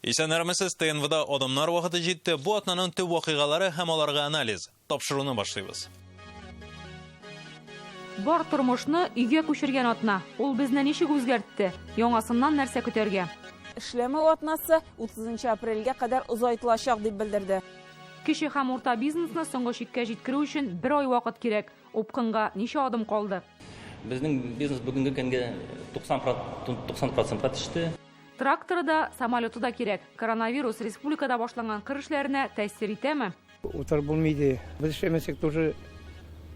Исәнәрмесез, ТНВда адамнар вакыты җитте. Бу атнаның төп вакыйгалары һәм аларга анализ. Тапшыруны башлыйбыз. Бар тормышны өйгә күчергән атна. Ул безне ничек үзгәртте? Яңасыннан нәрсә көтәргә? Эшләмә атнасы 30 апрельгә кадәр озайтылачак дип белдерде. Кече һәм орта бизнесны соңгы чиккә җиткерү өчен 1 ай вакыт кирәк. Упкынга ничә адым калды? Безнең бизнес бүгенге көнгә 90% төште. Тракторы да, самолеты да кирәк. Коронавирус республикада башланган кыр эшләренә тәэсир итәме? Утыр булмайды. Без эшләмәсәк тоже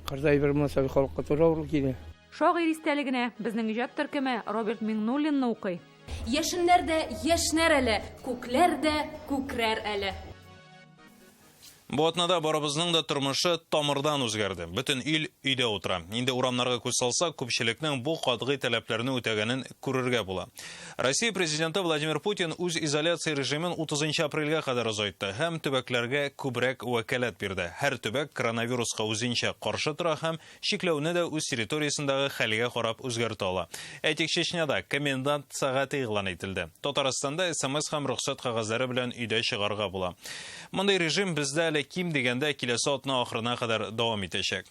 кырдай бер мәсьәлә халыкка тоже авыр килә. Шагыйрь истәлегенә безнең иҗат төркеме Роберт Миңнуллинны укый. Яшеннәр дә яшнәр әле, күкләр дә күкрәр әле. Бу атнада барыбызның да тормышы тамырдан үзгәрде. Бөтен ил өйдә утыра. Инде урамнарга күз салсак, күпчелекнең бу катгый таләпләрне үтәгәнен күрергә була. Россия президенты Владимир Путин үз изоляция режимен 30 апрельгә кадәр озайтты һәм төбәкләргә күбрәк вәкаләт бирде. Һәр төбәк коронавируска үзенчә каршы тора һәм чикләүне дә үз территориясендәге хәлгә карап үзгәртә ала. Әйтик, Чечняда комендант сәгате игълан ителде. Татарстанда СМС һәм рөхсәт кагазлары белән өйдә чыгарга була. Мондый режим бездә ким дигәндә киләсе атна ахырына кадәр дәвам итәчәк.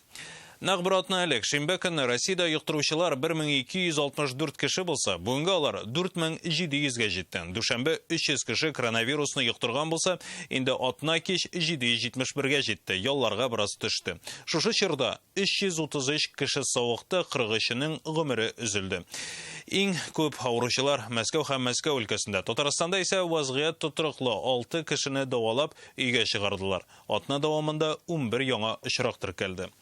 Нәкъ бер атна элек шимбә көнне Россиядә йоктыручылар 1264 кеше булса, бүгенге алар 4700-гә җитте. Дүшәмбе 300 кеше коронавирусны йоктырган булса, инде атна кич 771-гә җитте. Ялларга бераз төште. Шушы чорда 333 кеше савыкты, 43-нең гомере өзелде. Иң күп авыручылар Мәскәү һәм Мәскәү өлкәсендә. Татарстанда исә вазгыять тотрыклы 6 кешене дәвалап өйгә чыгардылар. Атна дәвамында 11 яңа очрак теркәлде.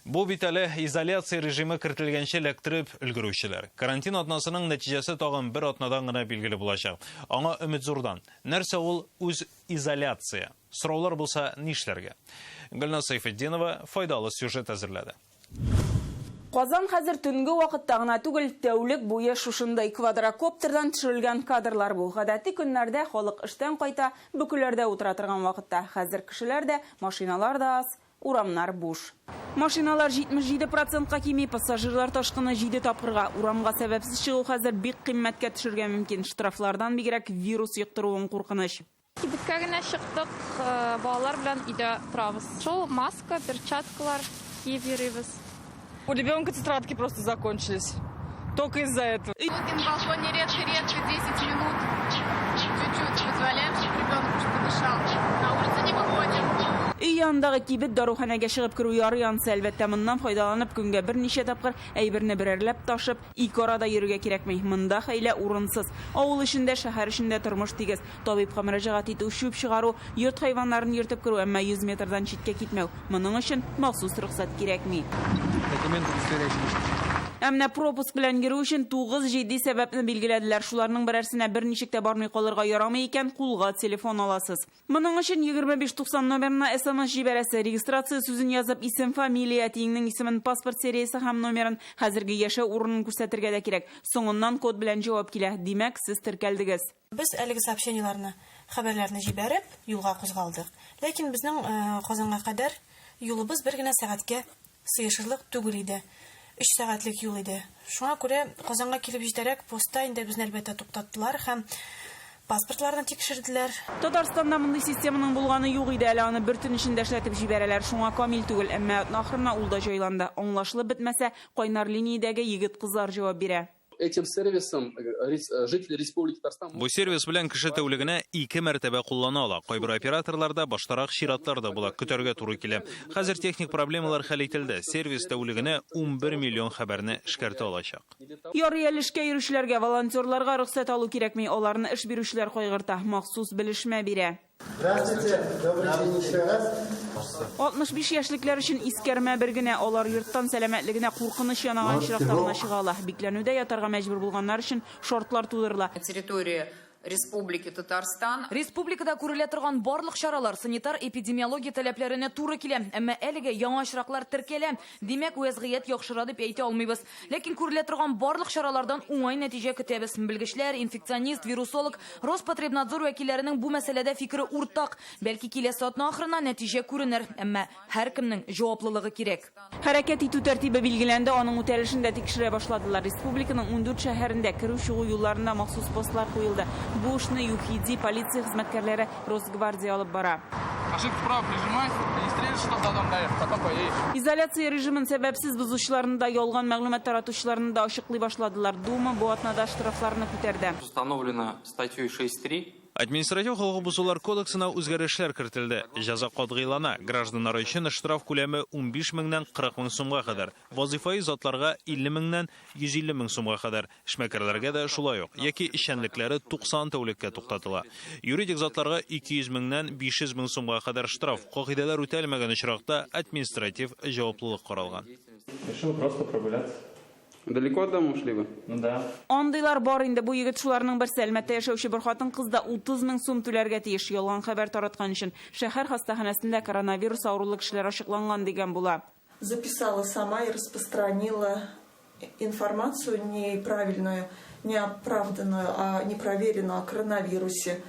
Бу бит әле изоляция режимы кертелгәнчә эләктереп өлгерүчеләр. Карантин атнасының нәтиҗәсе тагын бер атнадан гына билгеле булачак. Аңа өмет зурдан. Нәрсә ул үз изоляция? Сораулар булса нишләргә? Гөлназ Сайфетдинова файдалы сюжет әзерләде. Казан хәзер төнге вакытта гына түгел, тәүлек буе шушындай квадрокоптердан төшерелгән кадрлар бу. Гадәти көннәрдә халык эштән кайта, бүкеләрдә утыра торган вакытта. Хәзер кешеләр дә, машиналар да аз, урамнар буш. Машиналар 77%-ка кими, пассажирлар ташкыны 7 тапкырга. Урамга сәбәпсез чыгу хәзер бик кыйммәткә төшергә мөмкин. Штрафлардан бигрәк вирус йоктыруын куркыныч. Кибеткә генә чыктык, балалар белән өйдә торабыз. Шул маска, перчаткалар киеп йөрибез. У ребенка тетрадки просто закончились. Только из-за этого. На балконе редко-редко 10 минут. Чуть-чуть позволяем, чтобы ребенок подышал. На улице не выходим. Өй янындагы кибет даруханәгә чыгып керү ярый ансы, әлбәттә моннан файдаланып көнгә берничә тапкыр әйберне берәрләп ташып, ике арада йөрергә кирәкми. Монда хәйлә урынсыз. Авыл эчендә, шәһәр эчендә тормыш тигез. Табибка мөрәҗәгать итү, шүп чыгару, йорт хайваннарын йөртеп керү, әмма 100 метрдан читкә китмәү. Моның өчен махсус рөхсәт кирәкми. Әмнә пропуск белән йөрү өчен 9-7 сәбәпне билгеләделәр. Шуларның берәрсенә берничек тә бармый калырга ярамый икән, кулга телефон аласыз. Моның өчен 2590 номерына SMS җибәрәсе, регистрация сүзен язып, исем, фамилия, тиңнең исемен, паспорт сериясе һәм номерын, хәзерге яшәү урынын күрсәтергә дә кирәк. Соңыннан код белән җавап килә. Димәк, сез теркәлдегез. Без әлеге сообщениеларны, хәбәрләрне җибәреп, юлга кузгалдык. Ләкин безнең Казанга кадәр юлыбыз бер генә сәгатькә сыешырлык түгел иде. 3 сәгатьлек юл иде. Шуңа күрә Казанга килеп җитәрәк поста инде безне әлбәттә туктаттылар һәм паспортларны тикшерделәр. Татарстанда мондый системаның булганы юк иде, әле аны бер төн эчендә эшләтеп җибәрәләр. Шуңа камил түгел, әмма ахырына ул да җайланды. Аңлашылып бетмәсә, кайнар линиядәге егет-кызлар җавап бирә. Этим сервисом жители Республики Татарстан... Бу сервис белән кеше тәүлегенә 2 мәртәбә куллана ала. Кайбер операторларда баштарак чиратлар да була, көтәргә туры килә. Хәзер техник проблемалар хәл ителде. Сервис тәүлегенә 11 миллион хәбәрне эшкәртә алачак. Ярый әле эшкә йөрүчеләргә, волонтерларга рөхсәт алу кирәкми, аларны эш бирүчеләр кайгырта, махсус белешмә бирә. Здравствуйте, добрый день еще раз. 65 яшьлекләр өчен искәрмә бер генә, алар йорттан сәламәтлегенә куркыныч янаган чираттарына чыгалар. Бикләнүдә ятарга мәҗбүр булганнар өчен шартлар тудырыла. Территория Республики Татарстан. Республикада күрелә торган барлык чаралар санитар эпидемиология таләпләренә туры килә. Әмма әлегә яңа очраклар теркәлә. Димәк, вазгыять яхшыра дип әйтә алмыйбыз. Ләкин күрелә торган барлык чаралардан уңай нәтиҗә көтәбез. Белгечләр, инфекционист, вирусолог, Роспотребнадзор вәкилләренең бу мәсьәләдә фикере уртак. Бәлки киләсе атна ахырына нәтиҗә күренер. Әмма һәркемнең җаваплылыгы кирәк. Хәрәкәт итү тәртибе билгеләнде, аның үтәлешен дә тикшерә башладылар. Республиканың 14 шәһәрендә керү-чыгу юлларында махсус постлар куелды. Бу эшне ЮХИДИ полиция хезмәткәрләре Росгвардия алып бара. Ошибку вправо прижимай, регистрируй, что задом даешь, потом поедешь. Изоляция режимын сәбәпсез бузучыларны да, ялган мәгълүмат таратучыларны да ачыклый башладылар. Дума бу атнада штрафларны күтәрде. Установлено статьей 6.3. Административ хокук бузулар кодексына үзгәрешләр кертелде. Җәза катгыйлана. Гражданнар өчен штраф күләме 15 меңнән 40 мең сумга кадәр. Вазифаи затларга 50 меңнән 150 мең сумга кадәр. Эшмәкәрләргә дә шулай ук. Яки эшчәнлекләре 90 тәүлеккә туктатыла. Юридик затларга 200 меңнән 500 мең сумга кадәр штраф. Кагыйдәләр үтәлмәгән очракта административ җаваплылык каралган. Решил просто прогуляться. Далеко от дома ушли вы? Да. Андыйлар бар инде. Бу егет шуларның берсе. Әлмәттә яшәүче бер хатын-кыз да 30 мең сум түләргә тиеш. Ялган хәбәр тараткан өчен шәһәр хастаханәсендә коронавирус авырулы кешеләр ачыкланган дигән була. Записала сама и распространила информацию неправильную, неоправданную, а непроверенную о коронавирусе.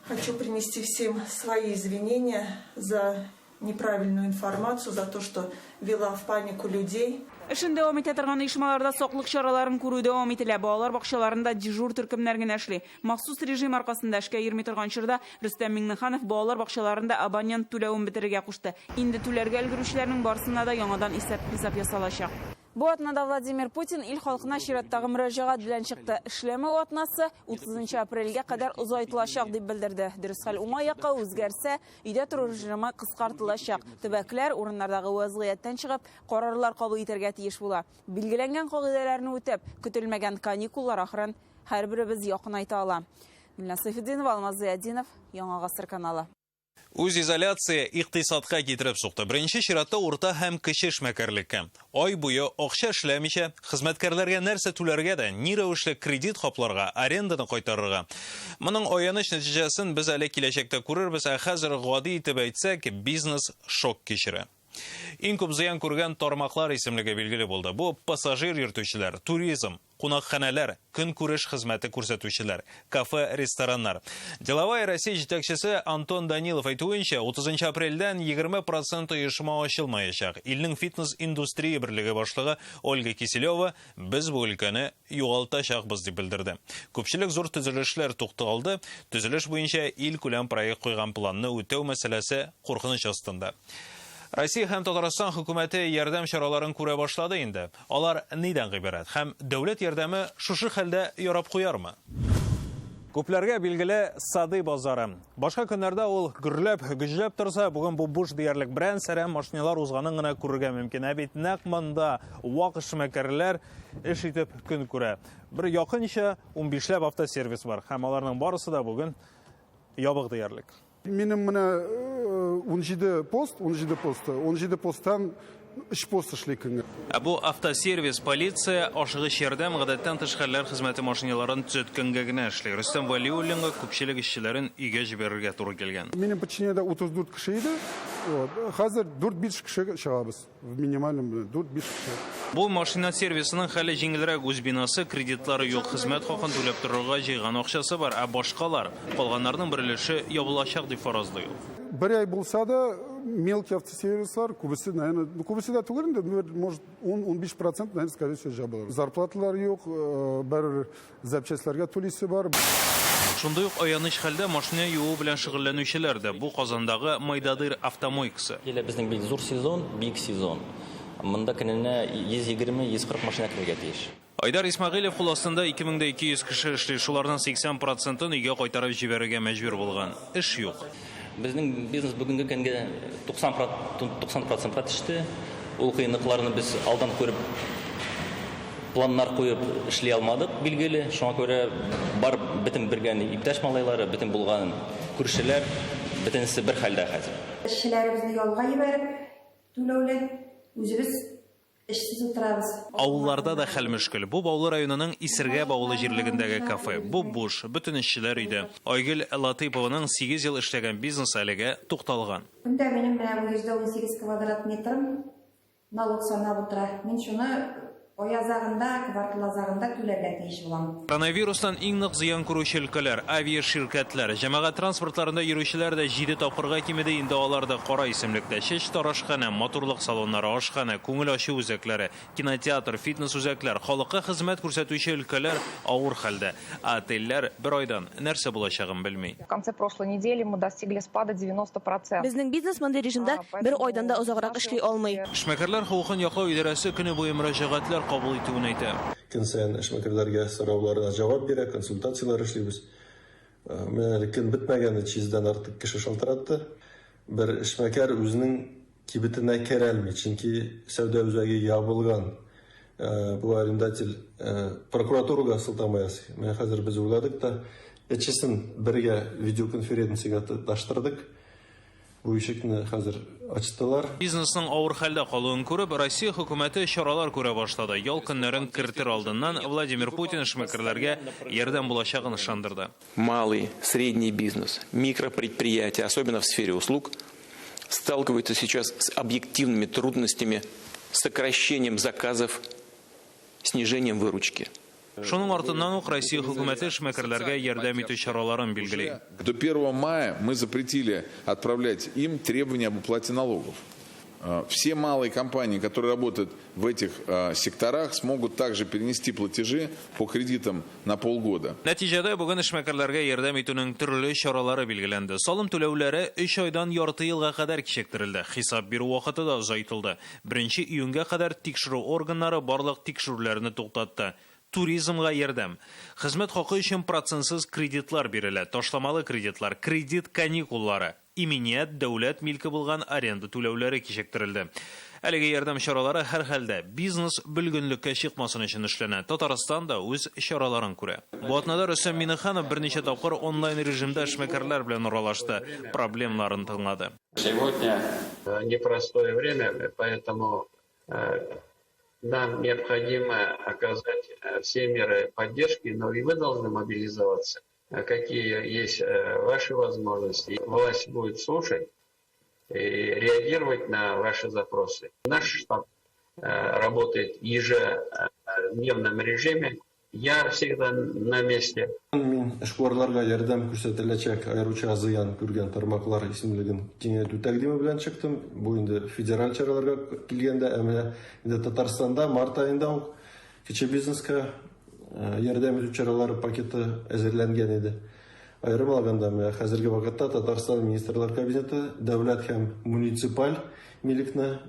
Хочу принести всем свои извинения за неправильную информацию, за то, что ввела в панику людей. Эшен дәвам итә торган оешмаларда саклык чараларын күрү дәвам ителә. Балалар бакчаларында дежур төркемнәр генә эшли. Махсус режим аркасында эшкә йөрми торган чорда Рөстәм Миңнеханов балалар бакчаларында абонент түләвен бетерергә кушты. Инде түләргә өлгерүчеләрнең барысына да яңадан исәп ясалачак. Бу атнада Владимир Путин ил халкына чираттагы мөрәҗәгать белән чыкты. Эшләмә атнасы 30 апрельгә кадәр озайтылачак дип белдерде. Дөрес хәл уңай якка үзгәрсә, өйдә тору режимы кыскартылачак. Төбәкләр урыннардагы вазгыятьтән чыгып, карарлар кабул итәргә тиеш була. Билгеләнгән кагыйдәләрне үтәп, көтелмәгән каникуллар ахырын һәрберебез якын айта ала. Милна Сайфетдинова, Алмаз Зиядинов, Яңа гасыр каналы. Үз изоляция икътисадка китереп сукты. Беренче чиратта урта һәм кече эшмәкәрлеккә. Ай буе акча эшләмичә, хезмәткәрләргә нәрсә түләргә дә, ни рәвешле кредит хапларга, аренданы кайтарырга. Моның аяныч нәтиҗәсен без әле киләчәктә күрербез, ә хәзер гади итеп әйтсәк, бизнес шок кичерә. Иң күп зыян күргән тармаклар исемлеге билгеле булды. Бу пассажир йөртүчеләр, туризм, кунакханәләр, көнкүреш хезмәте күрсәтүчеләр, кафе, рестораннар. Деловая Россия җитәкчесе Антон Данилов әйтүенчә, 30 апрельдән 20% оешма ачылмаячак. Илнең фитнес-индустрия берлеге башлыгы Ольга Киселева без бу өлкәне югалтачакбыз дип белдерде. Күпчелек зур төзелешләр тукталды. Төзелеш буенча ил күләм проект куйган планны үтәү мәсьәләсе куркыныч астында. Россия һәм Татарстан хөкүмәте ярдәм чараларын күрә башлады инде. Алар нидән гыйбарәт? Һәм дәүләт ярдәме шушы хәлдә ярап куярмы? Күпләргә билгеле Сады базары. Башка көннәрдә ул гөжләп торса, бүген бу буш диярлек брән-сәрәм машиналар узганын гына күрергә мөмкин. Ә бит нәкъ монда вак эшмәкәрләр эш итеп көн күрә. Бер якынча 15ләп автосервис бар. Һәм аларның барысы да бүген ябык диярлек. Минем менә 17 посттан 3 пост эшли көнгә. Бу автосервис полиция ашыгыч ярдәм гадәттән тыш хәлләр хезмәте машиналарын төзәткәнгә генә эшли. Рөстәм Вәлиуллинга күпчелек эшчеләрен өйгә җибәрергә туры килгән. Минем подчинениедә 34 кеше иде. Хәзер 4-5 кеше чыгабыз. В минимальном 4-5 кеше. Бу машина сервисының хәле җиңелрәк, үз бинасы, кредитлары юк, хезмәт хакын түләп торырга җыйган акчасы бар, ә башкалар калганнарның бер өлеше ябылачак дип фаразлый ул. Бер ай булса да мелкий автосервислар, күбесе, наверное, күбесе дә түгел инде, может 10-15%, наверное, скорее всего, жабылыр. Зарплаталар юк, бер запчастларга түлисе бар. Шундый ук аяныч хәлдә машина юу белән шөгыльләнүчеләр дә. Бу Казандагы Майдадыр автомойкасы. Безнең бик зур сезон, бик сезон. Монда көненә 120-140 машина кергә тиеш. Айдар Исмагыйлев куластында 2200 кеше эшли, шуларның 80%-ын өйгә кайтарып җибәрергә мәҗбүр булган. Эш юк. Безнең бизнес бүгенге көнгә 90% төште. Ул кыенлыкларны без алдан күреп планнар куеп эшли алмадык, билгеле. Шуңа күрә бар бөтен бергән иптәш малайлары, бөтен булган күршеләр, бөтенесе бер хәлдә хәзер. Эшчеләребезне ялга җибәреп, түләүле, үзебез эшсез утырабыз. Авылларда да хәл мөшкел. Бу Баулы районының Исергә баулы җирлегендәге кафе. Бу буш, бөтен эшчеләр өйдә. Айгөл Латыйпованың 8 ел эшләгән бизнес әлегә тукталган. Көндә минем 118 квадрат метрым налог санап утыра. Мин шуны Оязагында, кварталазагында түләргә тиеш булам. Коронавирустан иң нык зыян күрүче өлкәләр, авиаширкәтләр, җәмәгать транспортларында йөрүчеләр дә 7 тапкырга кимеде инде аларда кара исемлектә. Чәч тарашхана, моторлык салоннары, ашхана, күңел ачу үзәкләре, кинотеатр, фитнес үзәкләр, халыкка хезмәт күрсәтүче өлкәләр авыр хәлдә. Отельләр бер айдан нәрсә булачагын белми. В конце прошлой недели мы достигли спада 90%. Безнең бизнес мондый режимда бер айдан да озаграк эшли алмый. Эшмәкәрләр хукукын яклау идарәсе көне буе мөрәҗәгатьләр кабул итүен әйтә. Көн саен эшмәкәрләргә сорауларына җавап бирә, консультациялар эшлибез. Менә көн бетмәгән 300-дән артык кеше шалтыратты. Бер эшмәкәр үзенең кибетенә керәлми, чөнки сәүдә үзәге ябылган. Бу арендатель прокуратурага сылтама ясый. Менә хәзер без уйладык та, әчесен бергә видеоконференцияга таштырдык. Бу ишекне хәзер ачтылар. Бизнесның авыр хәлдә калуын күреп, Россия хөкүмәте чаралар күрә башлады. Ял көннәрен кертер алдыннан Владимир Путин эшмәкәрләргә ярдәм булачагын ышандырды. Малый, средний бизнес, микропредприятия, особенно в сфере услуг, сталкиваются сейчас с объективными трудностями, сокращением заказов, снижением выручки. Шуның артыннан ук Россия хөкүмәте эшмәкәрләргә ярдәм итү чараларын билгели. До 1 мая мы запретили отправлять им требования об уплате налогов. Все малые компании, которые работают в этих секторах, смогут также перенести платежи по кредитам на полгода. Нәтиҗәдә бүген эшмәкәрләргә ярдәм итүнең төрле чаралары билгеләнде. Салым түләүләре 3 айдан ярты елга кадәр кичектерелде. Хисап бирү вакыты да озайтылды. 1 июньгә кадәр тикшерү органнары барлык тикшерүләрне туктатты. Туризмга ярдәм. Хезмәт хакы өчен процентсыз кредитлар бирелә. Ташламалы кредитлар, кредит каникуллары, иминiyet, дәүләт милке булган аренда түләүләре кичектерелде. Әлеге ярдәм чаралары һәр хәлдә бизнес бөлгенлеккә чыкмасын өчен эшләнә. Татарстан да үз чараларын күрә. Бу атнада Рөстәм Миннеханов берничә тапкыр онлайн режимда эшмәкәрләр белән аралашты, проблемаларын тыңлады. Сегодня непростое время, поэтому нам необходимо оказать все меры поддержки, но и вы должны мобилизоваться. Какие есть ваши возможности. Власть будет слушать и реагировать на ваши запросы. Наш штаб работает в ежедневном режиме. Я всегда на месте. Мин эшкуарларга ярдәм күрсәтеләчәк аеруча зыян күргән тармаклар исемлеген киңәйтү тәкъдиме белән чыктым. Бу инде федераль чараларга килгәндә, әмма инде Татарстанда март аенда ук кече бизнеска ярдәм итү чаралары пакеты әзерләнгән иде. Аерым алганда, хәзерге вакытта Татарстан министрлар кабинеты дәүләт һәм муниципаль милекне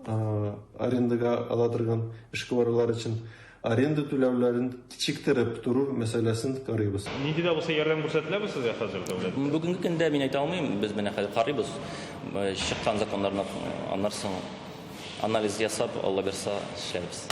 арендага ала торган эшкуарлар өчен аренда түләүләрен кичектереп тору мәсьәләсен карыйбыз. Нинди дә булса ярдәм күрсәтеләме сезгә хәзер дәүләт? Бүгенге көндә мин әйтә алмыйм, без менә хәзер карыйбыз. Чыккан законнарны аннарсын анализ ясап, Алла берса эшләбез.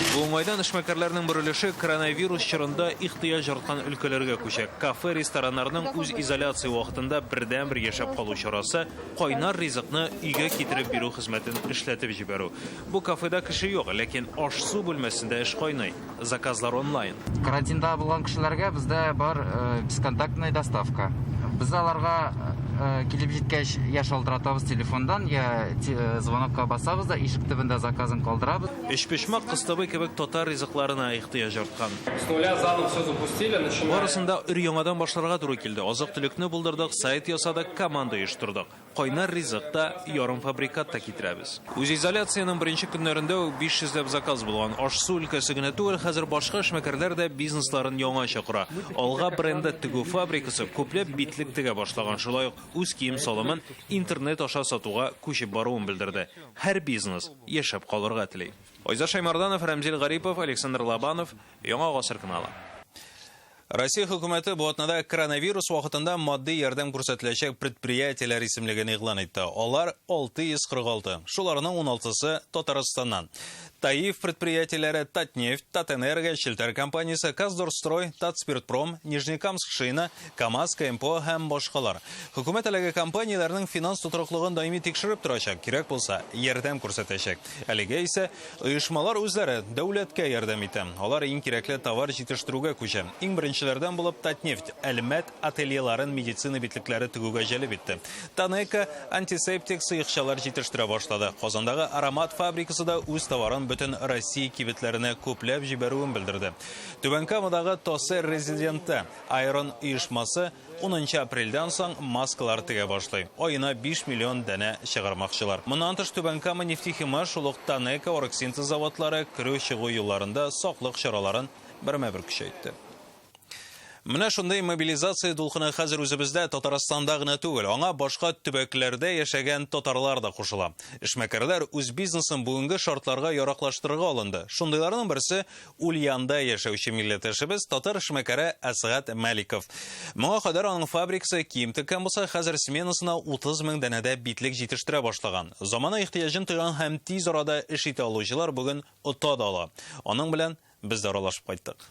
Бу майдан эшмәкәрләрнең бөрелеше коронавирус чорында ихтыяҗ арткан өлкәләргә күчә. Кафе, рестораннарның үз изоляция вакытында бердән-бер яшәп калу чарасы кайнар ризыкны өйгә китереп бирү хезмәтен эшләтеп җибәрү. Бу кафеда кеше юк, ләкин аш-су бүлмәсендә эш кайный. Заказлар онлайн. Карантинда булган кешеләргә бездә бар бесконтактная доставка. Без аларга килеп җиткәч я шалтыратабыз телефондан, я звонокка басабыз да ишек төбендә заказын калдырабыз. Эшпешмәк кыстыбы кебек татар ризыкларына ихтыяҗ арткан. С нуля заново все запустили, начинаем. Барысында өр-яңадан башларга туры килде. Азык-төлекне булдырдык, сайт ясадык, команда оештырдык. Кайнар ризыкта ярым фабрикатта китерәбез. Үз изоляциянең беренче көннәрендә 500 заказ булган. Аш-су өлкәсе генә түгел, хәзер башка эшмәкәрләр дә бизнесларын яңача кура. Алга бренды тегү фабрикасы күпләп битлек тегә башлаган. Шулай ук үз кием салымын интернет аша сатуга күчеп баруын белдерде. Һәр бизнес яшәп калырга тели. Айза Шаймарданов, Рамзил Гарипов, Александр Лобанов, Яңа гасыр каналы. Россия хөкүмәте бу атнада коронавирус вакытында матди ярдәм күрсәтеләчәк предприятиеләр исемлеген игълан итте. Алар 646. Шуларның 16-сы Татарстаннан. Таиф предприятиеләре Татнефть, Татэнерго, Челтер компаниясе, Каздорстрой, Татспиртпром, Нижнекамск шина, КамАЗ, КМПО һәм башкалар. Хөкүмәт әлеге компанияләрнең финанс тотрыклыгын даими тикшереп торачак, кирәк булса ярдәм күрсәтәчәк. Әлегә исә оешмалар үзләре дәүләткә ярдәм итә. Алар иң кирәкле товар җитештерүгә күчә. Иң беренче беренчеләрдән булып Татнефть Әлмәт ательеларын медицина битлекләре тегүгә җәлеп итте. Танека антисептик сыйкчалар җитештерә башлады. Казандагы аромат фабрикасы да үз товарын бөтен Россия кибетләренә күпләп җибәрүен белдерде. Түбән Камадагы Тосе резиденты Айрон оешмасы 10 апрельдән соң маскалар тегә башлый. Айына 5 миллион дәнә чыгармакчылар. Моннан тыш Түбән Кама нефтехимаш шул ук Танека оргсинтез заводлары керү-чыгу юлларында саклык чараларын бермә-бер көчәйтте. Менә шундай мобилизация дулкыны хәзер үзебездә Татарстанда гына түгел, аңа башка төбәкләрдә яшәгән татарлар да кушыла. Эшмәкәрләр үз бизнесын бүгенге шартларга яраклаштырырга алынды. Шундыйларның берсе Ульянда яшәүче милләттәшебез татар эшмәкәре Әсгать Мәликов. Моңа кадәр аның фабрикасы кием теккән булса, хәзер сменасына 30 мең дәнәдә битлек җитештерә башлаган. Замана ихтыяҗын тойган һәм тиз арада эш итә алучылар бүген ота да ала. Аның белән без дә аралашып кайттык.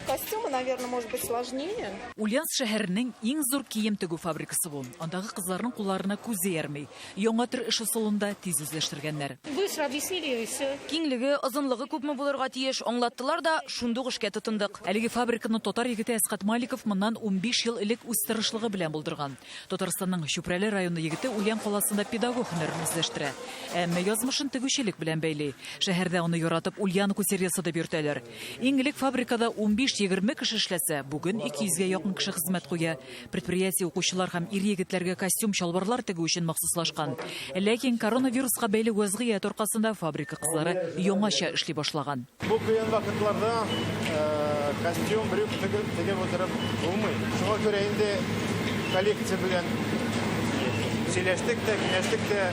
Костюмы, наверное, может быть сложнее. Ульяновск шәһәренең иң зур кием тегү фабрикасы бу. Андагы кызларның кулларына күзе ярмый. Яңа төр эш усулында тиз үзләштергәннәр. Быстро объяснили и все. Киңлеге, озынлыгы күпме булырга тиеш, аңлаттылар да, шундук эшкә тотындык. Әлеге фабриканы татар егете Әсгать Мәликов моннан 15 ел элек үз тырышлыгы белән булдырган. Татарстанның Чүпрәле районы егете Ульян каласында педагог һөнәрен үзләштерә. Әмма язмышын тегүчелек белән бәйли. Шәһәрдә аны яратып Ульян күсериясы дип йөртәләр. Иң элек фабрикада 15-20 кеше эшләсә, бүген 200-гә якын кеше хезмәт куя. Предприятие укучылар һәм ир егетләргә костюм, чалбарлар тегү өчен махсуслашкан. Ләкин коронавируска бәйле вазгыять аркасында фабрика кызлары яңача эшли башлаган. Бу кыен вакытларда костюм брюк тегеп отырып булмый. Шуңа күрә инде коллекция белән сөйләштек тә, киңәштек тә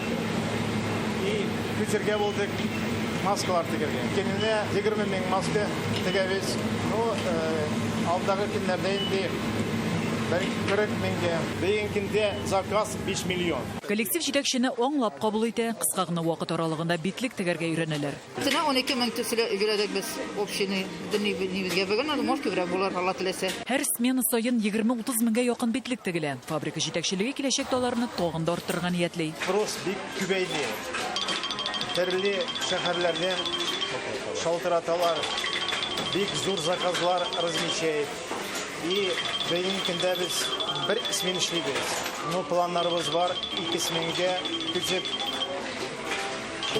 и күчергә булдык. Маскалар тегергә. Кененә 20 мең маска тегәбез. Алдагы көннәрдә инде 40 меңгә. Быел көндә заказ 5 миллион. Коллектив җитәкчене аңлап кабул итә, кыска гына вакыт аралыгында битлек тегәргә өйрәнәләр. 12 мең төсле без общины дөнья бөгән, может күбрәк булыр, Алла теләсә. Һәр смена саен 20-30 меңгә якын битлек тегелә. Фабрика җитәкчелеге киләчәк таларны тагын да арттырырга ниятли. Спрос бик күбәйде. Төрле шәһәрләрдән шалтыраталар, бик зур заказлар размещает. И быел көндә без бер смен эшлибез. Ну, планнарыбыз бар, 2 сменгә күчеп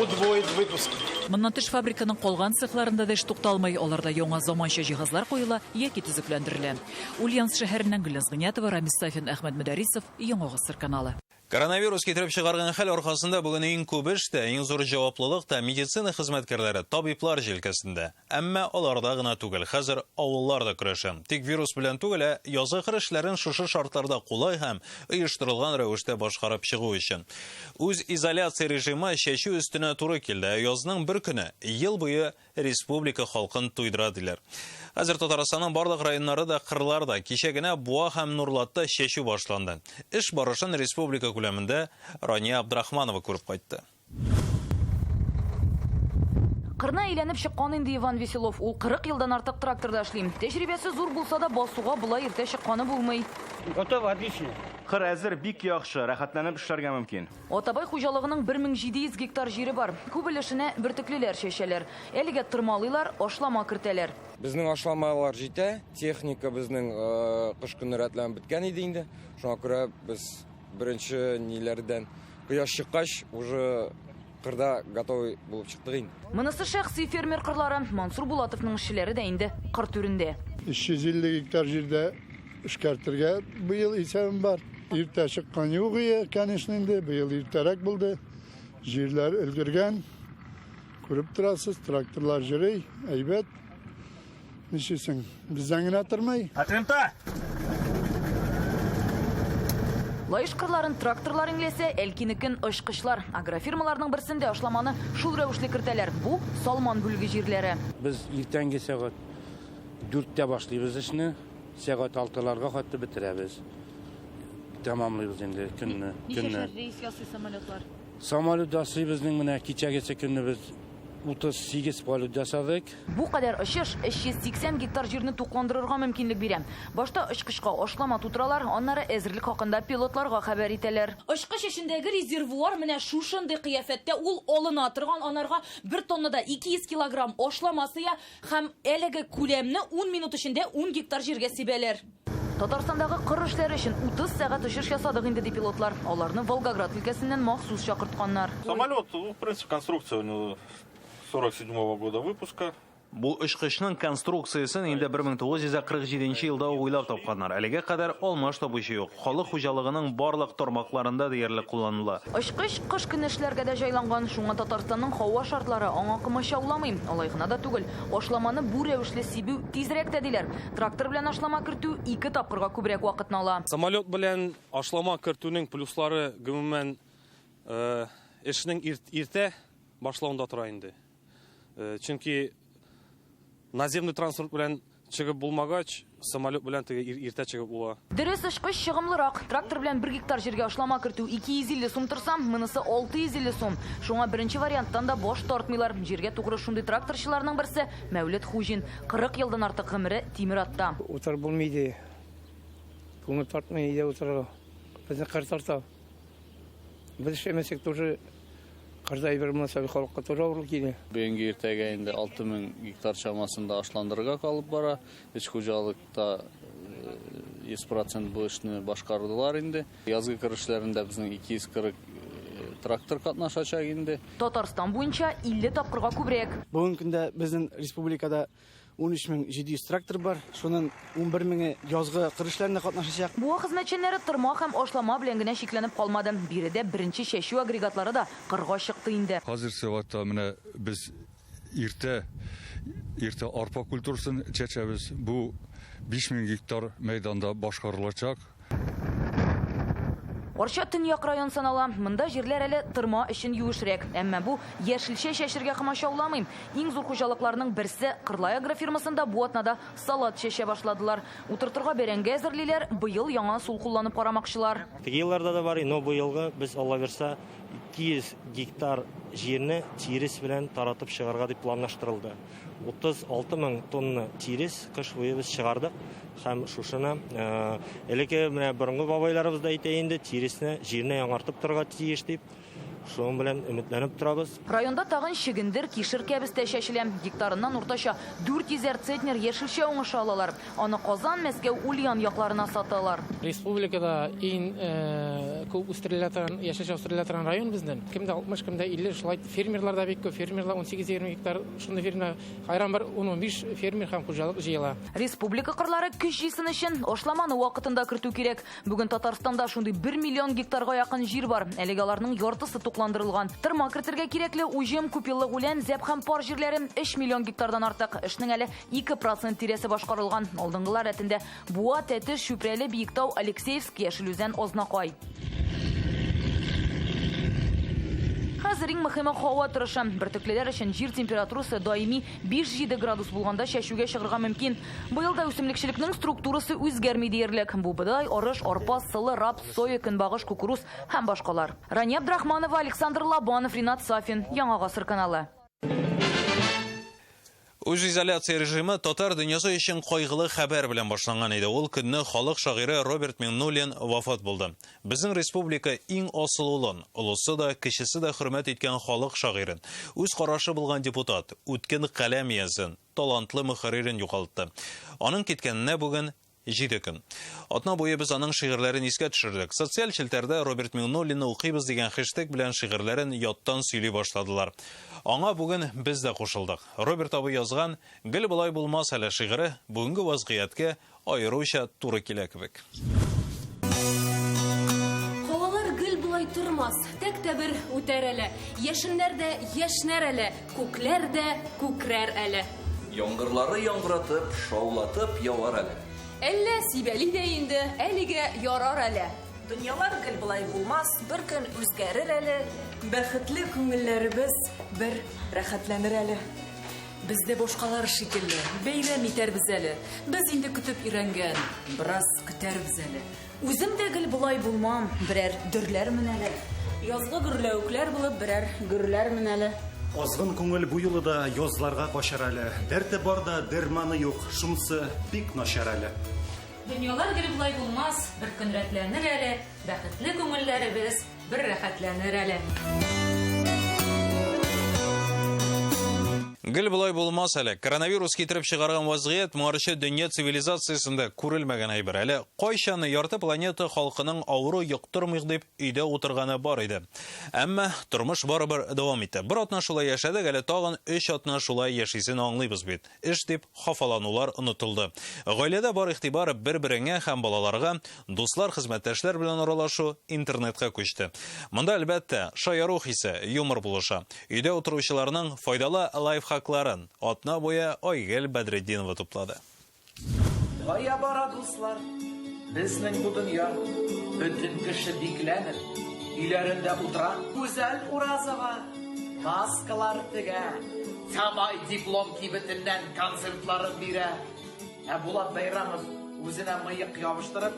удвоить выпуск. Моннан тыш фабриканың калган цехларында да эш тукталмый, аларда яңа заманча җиһазлар куела яки төзекләндерелә. Ульяновск шәһәреннән Гөлназ Гыниятова, Рамис Сафин, Әхмәт Мөдәрисов, Яңа Гасыр каналы. Коронавирус китереп чыгарган хәл аркасында бүген иң күп эш тә, иң зур җаваплылык та медицина хезмәткәрләре, табиблар җилкәсендә. Әмма аларда гына түгел, хәзер авыллар да көрәшә. Тик вирус белән түгел, язгы эшләрен шушы шартларда кулай һәм оештырылган рәвештә башкарып чыгу өчен. Үз изоляция режимы чәчү өстенә туры килде. Язның бер көне ел буе республика халкын туйдыра диләр. Хәзер Татарстанның барлык районнары да, кырлар да кичә генә Буа һәм Нурлатта чәчү башланды. Эш барышын республика күләмендә Рания Абдрахманова күреп кайтты. Кырна әйләнеп чыккан инде Иван Веселов. Ул 40 елдан артык тракторда эшлим. Тәҗрибәсе зур булса да басуга булай иртә чыкканы булмый. Готов, отлично. Кыр әзер, бик яхшы, рәхәтләнеп эшләргә мөмкин. Атабай хуҗалыгының 1700 гектар җире бар. Күп өлешенә бөртеклеләр чәчәләр. Әлегә тырмалыйлар, ашлама кертәләр. Безнең ашламалар җитә, техника безнең кыш көне рәтләнеп беткән иде инде. Шуңа күрә без беренче ниләрдән кояш чыккач уже кырда готовый булып чыктык инде. Монысы шәхси фермер кырлары. Мансур Булатовның эшчеләре дә инде кыр түрендә. 350 гектар җирдә эшкәртергә быел исәбем бар. Иртә чыккан юк иде, конечно, инде быел иртәрәк булды. Җирләр өлгергән. Күреп торасыз, тракторлар йөри, әйбәт. Ничесен, бездән генә тормый. Атремта! Лайыш кырларын тракторлар инглесе, әлкинекен ышкычлар. Агрофирмаларның берсендә ашламаны шул рәвешле кертәләр. Бу Салман бүлге җирләре. Без иртәнге сәгать 4-тә башлыйбыз эшне, сәгать 6-ларга хәтта бетерәбез. Тәмамлыйбыз инде көнне. Ничә рейс ясый самолетлар? Самолет ясый безнең менә кичәгәчә көнне без 38 полет ясадык. Бу кадәр очыш 380 гектар җирне тукландырырга мөмкинлек бирә. Башта очкышка ашлама тутыралар, аннары әзерлек хакында пилотларга хәбәр итәләр. Очкыш эчендәге резервуар менә шушындый кыяфәттә ул алына торган, анарга 1 тоннада 200 килограмм ашламасы һәм әлеге күләмне 10 минут эчендә 10 гектар җиргә сибәләр. Татарстандагы кыр эшләре өчен 30 сәгать очыш ясадык инде ди пилотлар. Аларны Волгоград өлкәсеннән махсус чакыртканнар. Самолет, в принципе, конструкция у него 47-го года выпуска. Бу очкычның конструкциясын инде 1947 елда уйлап тапканнар. Әлегә кадәр алмаш табучы юк. Халык хуҗалыгының барлык тармакларында диярлек кулланыла. Очкыч кыш көне эшләргә дә җайланган, шуңа Татарстанның һава шартлары аңа комачауламый. Алай гына да түгел. Ашламаны бу рәвешле сибү тизрәк тә диләр. Трактор белән ашлама кертү 2 тапкырга күбрәк вакытны ала. Самолет белән ашлама кертүнең плюслары гомумән эшнең иртә башлауында тора инде. Чөнки наземный транспорт белән чыгып булмагач, самолет белән иртә чыгып була. Дөрес очкыч чыгымлырак. Трактор белән 1 гектар җиргә ашлама кертү 250 сум торсам, монысы 650 сум. Шуңа беренче варианттан да баш тартмыйлар. Җиргә тугры шундый тракторчыларның берсе Мәүлет Хуҗин. 40 елдан артык гомере тимер атта. Утыр булмайды. Күңел тартмый иде утырга. Безне кыр тарта. Без эшләмәсәк тоже Кырдай бер мөнәсәбәт халыкка туры авыру килә. Бүгенге иртәгә инде 6000 гектар чамасында ашландырырга калып бара. Эч хуҗалыкта 100% бу эшне башкардылар инде. Язгы кыр эшләрендә безнең 240 трактор катнашачак инде. Татарстан буенча 50 тапкырга күбрәк. Бүгенге көндә безнең республикада 13700 трактор бар. Шуның 11000 язгы кыр эшләрендә катнашачак. Бу хезмәтчәннәре тырма һәм ашлама белән генә шикләнеп калмады. Биредә беренче чәчү агрегатлары да кырга чыкты инде. Хәзерге вакытта менә без иртә арпа культурасын чәчәбез. Бу 5000 гектар мәйданда башкарылачак. Орча Төньяк район санала. Монда җирләр әле тырма өчен юешрәк. Әмма бу яшелчә чәчәргә комачауламый. Иң зур хуҗалыкларның берсе Кырлай агрофирмасында бу атнада салат чәчә башладылар. Утыртырга бәрәңге әзерлиләр, быел яңа сул кулланып карамакчылар. Елларда да бар, но бу елга без Алла берсә 200 гектар җирне тирес белән таратып чыгарга дип планлаштырылды. 36000 тонна тирес кыш буе без чыгардык. Һәм шушыны элеке менә борынгы бабайларыбыз да әйтә инде, тиресне җирне яңартып торырга тиеш дип. Шуның белән өметләнеп торабыз. Районда тагын чигендер, кишер кәбестә чәчелә. Гектарыннан уртача 400 центнер яшелчә уңышы алалар. Аны Казан, Мәскәү, Ульян якларына саталар. Республикада иң күп үстереләтен, яшелчә үстереләтен район безнең. Кемдә 60, кемдә 50, шулай фермерлар да бик күп. Фермерлар 18-20 гектар, шундый фермер, хайран бер 10-15 фермер һәм хуҗалык җыела. Республика кырлары көч җыйсын өчен ашламаны вакытында кертү кирәк. Бүген Татарстанда шундый 1 миллион гектарга якын җир бар. Әлегә аларның яртысы тукландырылган. Тырма кертергә кирәкле уҗым, күпьеллык үлән, зәп һәм пар җирләре 3 миллион гектардан артык. Эшнең әле 2% тирәсе башкарылган. Алдынгылар рәтендә Буа, Тәтеш, Шүпрәле, Биектау, Алексеевск, Яшелүзән, Ознакай. Хәзер иң мөһиме һава торышы. Бөртеклеләр өчен җир температурасы даими 5-7 градус булганда чәчүгә чыгарга мөмкин. Быел да үсемлекчелекнең структурасы үзгәрми диярлек. Бу быдай, арыш, арпа, сылы, рапс, соя, көнбагыш, кукуруз һәм башкалар. Рания Абдрахманова, Александр Лабанов, Ринат Сафин. Яңа гасыр каналы. Үз изоляция режимы татар дөньясы өчен кайгылы хәбәр белән башланган иде. Ул көнне халык шагыйре Роберт Миннуллин вафат булды. Безнең республика иң асыл улын, улысы да, кечесе дә хөрмәт иткән халык шагыйрен, үз карашы булган депутат, үткен каләм язын, талантлы мөхәррирен югалтты. Аның киткәненә бүген 7 көн. Атна буе без аның шигырьләрен искә төшердек. Социаль челтәрдә Роберт Миннуллинны укыйбыз дигән хэштег белән шигырьләрен яттан сөйли башладылар. Аңа бүген без дә кушылдык. Роберт абый язган "Гел булай булмас әле" шигыре бүгенге вазгыятькә аеруча туры килә кебек. Һавалар гел булай тормас, тәк бер үтәр әле. Яшеннәр дә яшнәр әле, күкләр дә күкрәр әле. Яңгырлары яңгыратып, шаулатып явар әле. Әллә сибәли дә инде, әлегә ярар әле. Дөньялар гел булай булмас, бер көн үзгәрер әле. Бәхетле күңелләребез бер рәхәтләнер әле. Бездә башкалар шикелле, бәйрәм итәрбез әле. Без инде көтеп ирәнгән, бераз көтәрбез әле. Үзем дә гел булай булмам, берәр дөрләрмен әле. Язгы гөрләүкләр булып берәр гөрләрмен әле. Озгын күңел бу юлы да язларга качар әле. Дәрте бар да дәрманы юк, шунысы бик начар әле. Дөньялар гел булай булмас, бер көн рәтләнер әле, бәхетле күңелләребез бер рәхәтләнер әле. Гел булай булмас әле. Коронавирус китереп чыгарган вазгыять моңарчы дөнья цивилизациясендә күрелмәгән әйбер. Әле кайчан ярты планета халкының авыру йоктырмыйк дип өйдә утырганы бар иде. Әмма тормыш барыбер дәвам итә. Бер атна шулай яшәдек, әле тагын 3 атна шулай яшисен аңлыйбыз бит. Эш дип хафаланулар онытылды. Гаиләдә бар игътибар бер-береңә һәм балаларга, дуслар, хезмәттәшләр белән аралашу интернетка күчте. Монда әлбәттә шаяру хисе, юмор булыша. Өйдә утыручыларның файдалы лайфхакларын атна буе Айгөл Бәдретдинова туплады. Кая бара дуслар? Безнең бу дөнья бөтен кеше бикләнер. Өйләрендә утыра, үзәл уразыга маскалар тегә. Самай диплом кибетеннән концертларын бирә. Ә Булат Байрамов үзенә мыек ябыштырып,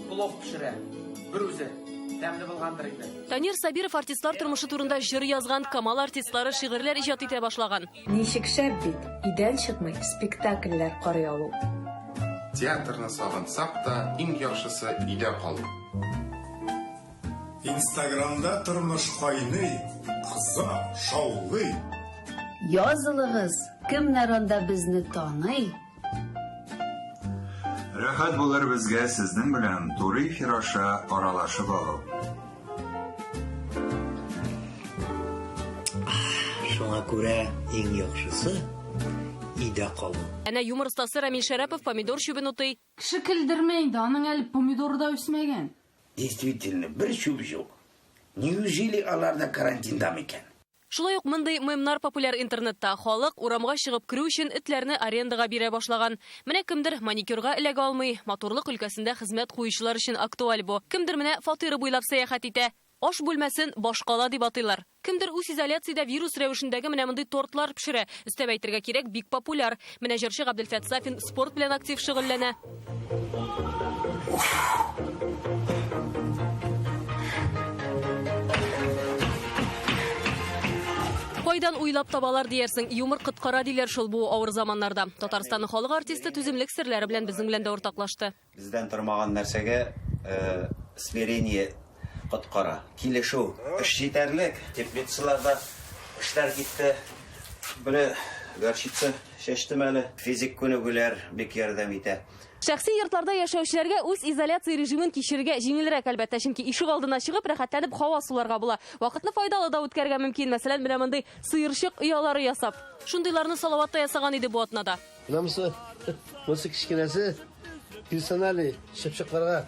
плов пешерә. Бер үзе тәмле булгандыр инде. Танир Сабиров артистлар тормышы турында җыр язган, Камал артистлары шигырьләр иҗат итә башлаган. Ничек шәп бит, идән чыкмый спектакльләр карый алу. Театрны сагынсак та, иң яхшысы өйдә калу. Инстаграмда тормыш кайный, кыза, шаулый. Язылыгыз, кемнәр анда безне таный? Рәхәт булыр безгә сезнең белән туры эфир аша аралашып алу. Шуңа күрә иң яхшысы өйдә калу. Әнә юмор остасы Рамил Шәрәпов помидор чүбен утый. Кеше көлдермәй, аның әле помидор да үсмәгән. Действительно, бер чүп юк. Неужели аларда карантинда микән? Шулай ук мондый мемнар популяр интернетта. Халык урамга чыгып керү өчен этләрне арендага бирә башлаган. Менә кемдер маникюрга эләгә алмый, моторлык өлкәсендә хезмәт куючылар өчен актуаль бу. Кемдер менә фатиры буйлап сәяхәт итә. Аш бүлмәсен башкала дип атыйлар. Кемдер үз изоляциядә вирус рәвешендәге менә мондый тортлар пешерә. Өстәп әйтергә кирәк, бик популяр. Менә җырчы Габделфәт Сафин спорт белән актив шөгыльләнә. Кайдан уйлап табалар диярсең, юмор кыткара диләр шул бу авыр заманнарда. Татарстанның халык артисты түземлек серләре белән безнең белән дә уртаклашты. Бездән тормаган нәрсәгә смирение кыткара. Килешү, эш җитәрлек, теплицаларда эшләр китте. Бер горчица шәчтем әле. Физик күнегүләр бик ярдәм итә. Шәхси йортларда яшәүчеләргә үз изоляция режимын кичерергә җиңелрәк әлбәттә, чөнки ишек алдына чыгып рәхәтләнеп һава суларга була. Вакытны файдалы да үткәргә мөмкин. Мәсәлән, менә мондый сыерчык оялары ясап. Шундыйларны Салаватта ясаган иде бу атнада. Намысы, мосы кичкенәсе персонали шәпчәкләргә,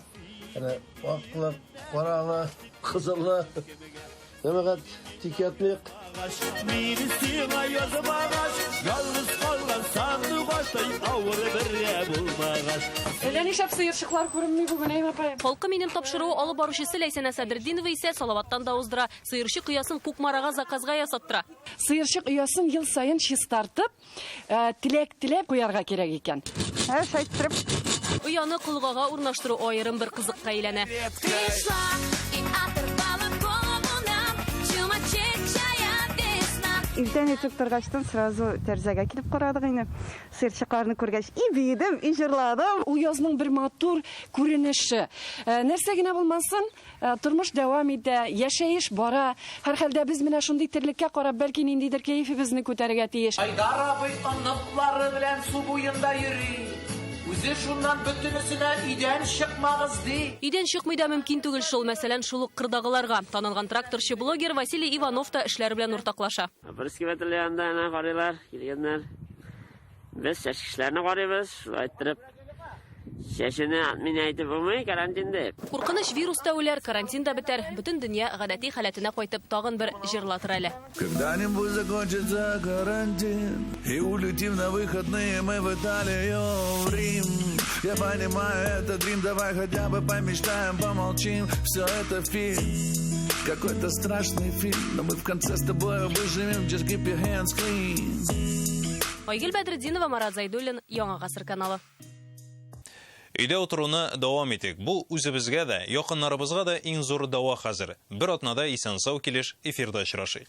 аны вакытлап, каралы, кызыллы. Нәмәгать тикәтмик. Мені сиңа язып ағаш, ялғыз қалған саңды баштай ауыры бірге болмағаш. Әләни шәп сыерчыклар күренми бүген әйм апай. Халкы минем тапшыруы алып баручысы Ләйсәнә Сәдретдинова исә Салаваттан да уздыра. Сыерчык оясын Кукмарага заказга ясаттыра. Сыерчык оясын ел сайын чистартып, теләк куярга кирәк икән. Шайттырып. Ояны кылгага урнаштыру аерым бер кызыкка әйләнә. Иртән итеп торгачтан сразу тәрзәгә килеп карадык инде. Сыерчыкларны күргәч, бидем, җырладым. Уязның бер матур күренеше. Нәрсә генә булмасын, тормыш дәвам итә, яшәеш бара. Һәр хәлдә без менә шундый терлеккә карап, бәлки ниндидер кәефебезне күтәрергә тиеш. Айдар абый аныклары белән су буенда йөри. Үзе шуннан бөтенесенә идән чыкмагыз ди. Идән чыкмый да мөмкин түгел шул, мәсәлән, шул кырдагыларга. Танылган тракторчы блогер Василий Иванов та эшләр белән уртаклаша. Бирскеветле янда ана карыйлар, килгәннәр. Без чәчкечләрне карыйбыз, шулай итеп. Чәчене мин әйтеп булмый, карантинда. Куркыныч вируста үләр, карантинда бетәр. Бөтен дөнья гадәти халәтенә кайтып тагын бер җырлатыр әле. Когда-нибудь закончится карантин, и улетим на выходные мы в Италию, в Рим. Я понимаю, это дрим, давай хотя бы помечтаем, помолчим. Все это фильм, какой-то страшный фильм, но мы в конце с тобой выживем, just keep your hands clean. Айгөл Бәдретдинова, Марат Зайдуллин, Яңа гасыр каналы. Өйдә утыруны дәвам итик. Бу үзебезгә дә, якыннарыбызга да иң зур дәва хәзер. Бер атнада исән-сау килеш эфирда очрашыйк.